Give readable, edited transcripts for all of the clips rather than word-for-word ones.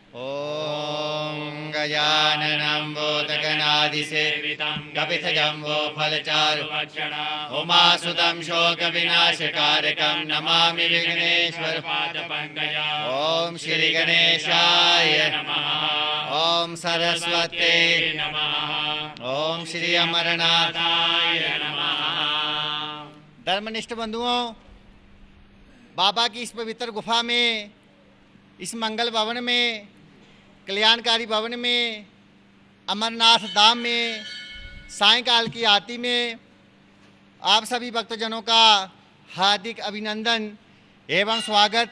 ॐ गजाननं भूतगणाधिसेवितं कपितजम्बोफलचारुभक्षणम् उमासुतं शोकविनाशकारकं नमामि विघ्नेश्वरपादपङ्कजम्। ॐ श्रीगणेशाय नमः। ॐ सरस्वते नमः। ॐ श्री अमरनाथाय नमः। धर्मनिष्ठ बंधुओं, बाबा की इस पवित्र गुफा में, इस मंगल भवन में, कल्याणकारी भवन में, अमरनाथ धाम में सायंकाल की आरती में आप सभी भक्तजनों का हार्दिक अभिनंदन एवं स्वागत।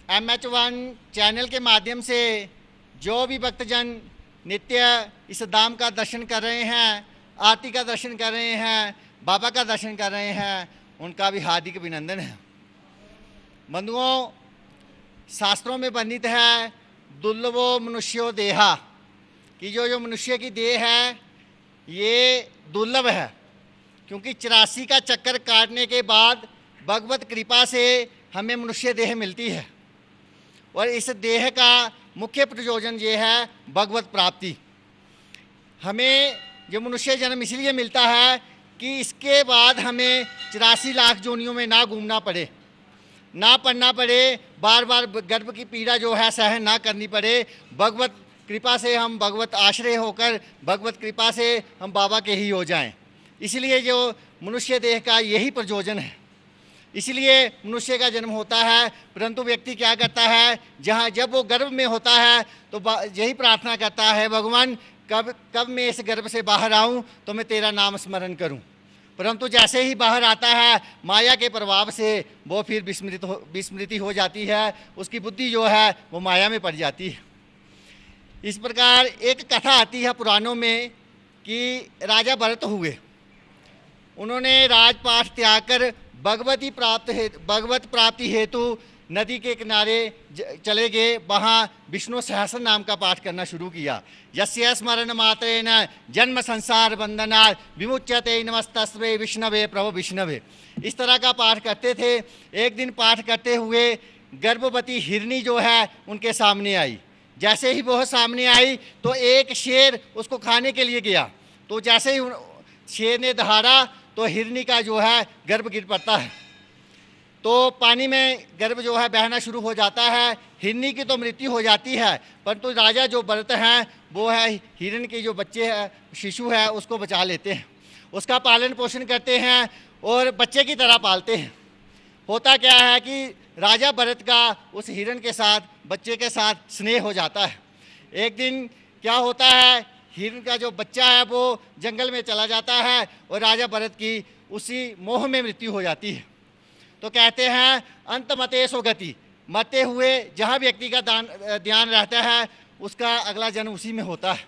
MH1 चैनल के माध्यम से जो भी भक्तजन नित्य इस धाम का दर्शन कर रहे हैं, आरती का दर्शन कर रहे हैं, बाबा का दर्शन कर रहे हैं, उनका भी हार्दिक अभिनंदन है। बंधुओं, शास्त्रों में वर्णित है दुर्लभो मनुष्यो देहा, कि जो मनुष्य की देह है ये दुर्लभ है, क्योंकि 84 का चक्कर काटने के बाद भगवत कृपा से हमें मनुष्य देह मिलती है। और इस देह का मुख्य प्रयोजन ये है भगवत प्राप्ति। हमें जो मनुष्य जन्म इसलिए मिलता है कि इसके बाद हमें 84 लाख जोनियों में ना घूमना पड़े, ना पढ़ना पड़े, बार बार गर्भ की पीड़ा जो है सहन ना करनी पड़े। भगवत कृपा से हम भगवत आश्रय होकर भगवत कृपा से हम बाबा के ही हो जाएं। इसलिए जो मनुष्य देह का यही प्रयोजन है, इसलिए मनुष्य का जन्म होता है। परंतु व्यक्ति क्या करता है, जब वो गर्भ में होता है तो यही प्रार्थना करता है, भगवान कब मैं इस गर्भ से बाहर आऊँ तो मैं तेरा नाम स्मरण करूँ। परंतु जैसे ही बाहर आता है माया के प्रभाव से वो फिर विस्मृति हो जाती है, उसकी बुद्धि जो है वो माया में पड़ जाती है। इस प्रकार एक कथा आती है पुराणों में कि राजा भरत हुए, उन्होंने राजपाट त्याग कर भगवत प्राप्ति हेतु नदी के किनारे चले गए। वहाँ विष्णु सहस्र नाम का पाठ करना शुरू किया। यस्य स्मरण मात्रेण जन्म संसार बंधनात् विमुच्यते नमस्तस्मै विष्णवे प्रभु विष्णवे। इस तरह का पाठ करते थे। एक दिन पाठ करते हुए गर्भवती हिरनी जो है उनके सामने आई। जैसे ही वह सामने आई तो एक शेर उसको खाने के लिए गया, तो जैसे ही शेर ने दहाड़ा तो हिरनी का जो है गर्भ गिर पड़ता है, तो पानी में गर्भ जो है बहना शुरू हो जाता है। हिरनी की तो मृत्यु हो जाती है, परंतु राजा जो भरत हैं वो है हिरण के जो बच्चे है, शिशु है, उसको बचा लेते हैं, उसका पालन पोषण करते हैं और बच्चे की तरह पालते हैं। होता क्या है कि राजा भरत का उस हिरण के साथ, बच्चे के साथ स्नेह हो जाता है। एक दिन क्या होता है, हिरण का जो बच्चा है वो जंगल में चला जाता है और राजा भरत की उसी मोह में मृत्यु हो जाती है। तो कहते हैं अंत मते सो गति, मरते हुए जहाँ व्यक्ति का ध्यान रहता है उसका अगला जन्म उसी में होता है।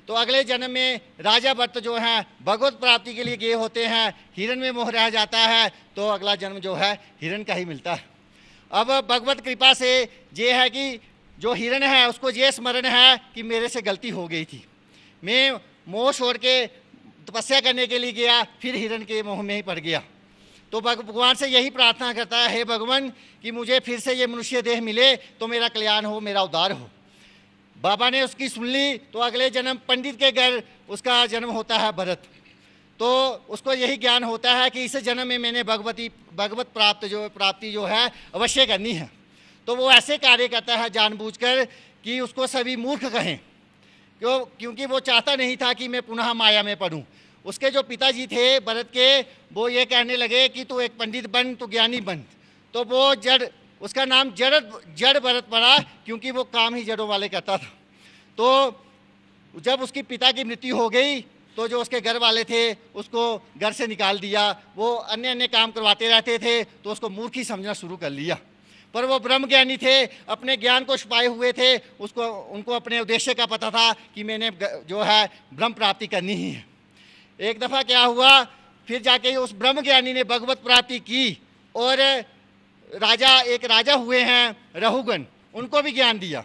तो अगले जन्म में राजा भरत जो हैं भगवत प्राप्ति के लिए गए होते हैं, हिरण में मोह रह जाता है, तो अगला जन्म जो है हिरण का ही मिलता है। अब भगवत कृपा से ये है कि जो हिरण है उसको ये स्मरण है कि मेरे से गलती हो गई थी, मैं मोह छोड़ के तपस्या करने के लिए गया, फिर हिरण के मोह में ही पड़ गया। तो भगवान से यही प्रार्थना करता है, हे भगवान कि मुझे फिर से ये मनुष्य देह मिले तो मेरा कल्याण हो, मेरा उद्धार हो। बाबा ने उसकी सुन ली, तो अगले जन्म पंडित के घर उसका जन्म होता है भरत। तो उसको यही ज्ञान होता है कि इस जन्म में मैंने भगवत प्राप्ति जो है अवश्य करनी है। तो वो ऐसे कार्य करता है जानबूझकर कि उसको सभी मूर्ख कहें, क्योंकि वो चाहता नहीं था कि मैं पुनः माया में पड़ूं। उसके जो पिताजी थे भरत के, वो ये कहने लगे कि तू एक पंडित बन, तू ज्ञानी बन। तो वो उसका नाम जड़ भरत पड़ा, क्योंकि वो काम ही जड़ों वाले करता था। तो जब उसकी पिता की मृत्यु हो गई तो जो उसके घर वाले थे उसको घर से निकाल दिया। वो अन्य काम करवाते रहते थे तो उसको मूर्ख ही समझना शुरू कर लिया। पर वो ब्रह्म ज्ञानी थे, अपने ज्ञान को छुपाए हुए थे। उनको अपने उद्देश्य का पता था कि मैंने जो है ब्रह्म प्राप्ति करनी ही है। एक दफ़ा क्या हुआ, फिर जाके उस ब्रह्म ज्ञानी ने भगवत प्राप्ति की और एक राजा हुए हैं रहुगण, उनको भी ज्ञान दिया।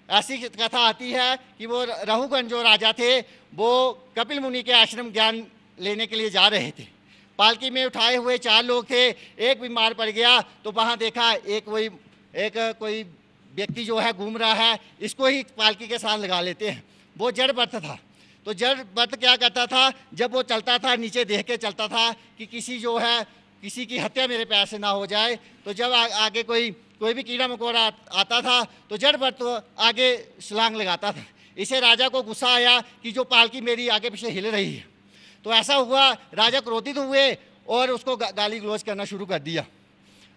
ऐसी कथा आती है कि वो रहुगण जो राजा थे वो कपिल मुनि के आश्रम ज्ञान लेने के लिए जा रहे थे। पालकी में उठाए हुए 4 लोग थे, एक बीमार पड़ गया तो वहाँ देखा एक कोई व्यक्ति जो है घूम रहा है, इसको ही पालकी के साथ लगा लेते हैं। वो जड़ व्रत था। तो जड़ व्रत क्या करता था, जब वो चलता था नीचे देख के चलता था कि किसी की हत्या मेरे पैर से ना हो जाए। तो जब आगे कोई भी कीड़ा मकोड़ा आता था तो जड़ व्रत आगे छलांग लगाता था। इसे राजा को गुस्सा आया कि जो पालकी मेरी आगे पीछे हिल रही है। तो ऐसा हुआ, राजा क्रोधित हुए और उसको गाली गलौज करना शुरू कर दिया।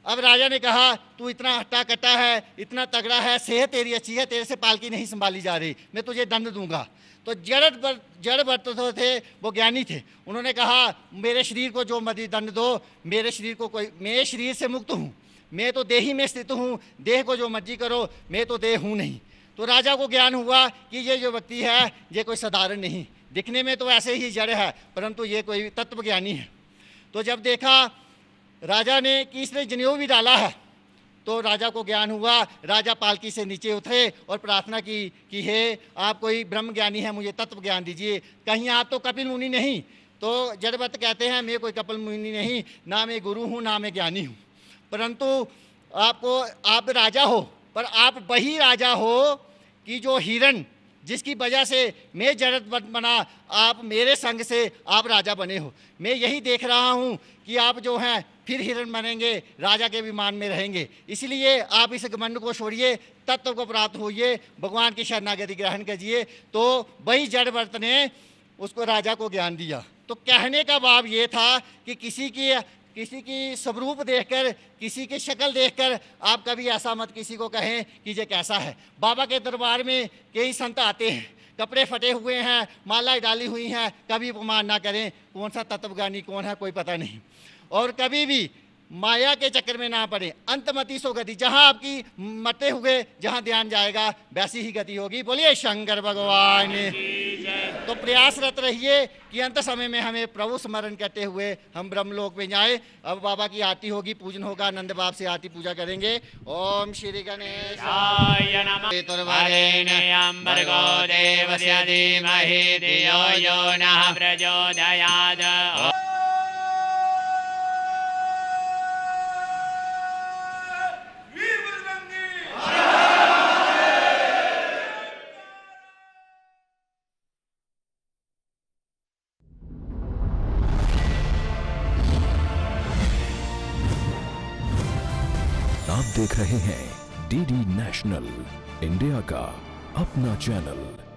अब राजा ने कहा, तू इतना हट्टा कट्टा है, इतना तगड़ा है, सेहत तेरी अच्छी है, तेरे से पालकी नहीं संभाली जा रही, मैं तुझे दंड दूंगा। तो जड़ व्रत तो थे, वो ज्ञानी थे। उन्होंने कहा, मेरे शरीर को जो मर्जी दंड दो, मैं शरीर से मुक्त हूँ, मैं तो देही में स्थित हूँ, देह को जो मर्जी करो, मैं तो देह हूँ नहीं। तो राजा को ज्ञान हुआ कि ये जो व्यक्ति है ये कोई साधारण नहीं, दिखने में तो ऐसे ही जड़ है परंतु ये कोई तत्वज्ञानी है। तो जब देखा राजा ने कि इसने जनेऊ भी डाला है, तो राजा को ज्ञान हुआ। राजा पालकी से नीचे उतरे और प्रार्थना की कि हे, आप कोई ब्रह्म ज्ञानी है, मुझे तत्व ज्ञान दीजिए। कहीं आप तो कपिल मुनि नहीं। तो जड़ व्रत कहते हैं, मैं कोई कपिल मुनि नहीं, ना मैं गुरु हूँ ना मैं ज्ञानी हूँ, परंतु आप राजा हो, पर आप वही राजा हो कि जो हिरण जिसकी वजह से मैं जड़ व्रत बना, आप मेरे संग से आप राजा बने हो। मैं यही देख रहा हूँ कि आप जो हैं फिर हिरण बनेंगे, राजा के विमान में रहेंगे। इसलिए आप इस घमंड को छोड़िए, तत्व को प्राप्त होइए, भगवान की शरणागति ग्रहण कीजिए। तो वही जड़ व्रत ने उसको राजा को ज्ञान दिया। तो कहने का भाव ये था कि किसी की स्वरूप देखकर, किसी की शक्ल देखकर आप कभी ऐसा मत किसी को कहें कि ये कैसा है। बाबा के दरबार में कई संत आते हैं, कपड़े फटे हुए हैं, मालाएं डाली हुई हैं, कभी उपमान ना करें, कौन सा तत्वज्ञानी कौन है कोई पता नहीं। और कभी भी माया के चक्कर में ना पड़े। अंतमति सो गति, जहाँ आपकी मरते हुए जहाँ ध्यान जाएगा वैसी ही गति होगी। बोलिए शंकर भगवान। तो प्रयासरत रहिए कि अंत समय में हमें प्रभु स्मरण करते हुए हम ब्रह्मलोक में जाए। अब बाबा की आरती होगी, पूजन होगा, नंद बाप से आरती पूजा करेंगे। ओम श्री गणेशाय नमः। भर्गो देवस्य धीमहि धियो यो नः प्रचोदयात्। आप देख रहे हैं डीडी नेशनल, इंडिया का अपना चैनल।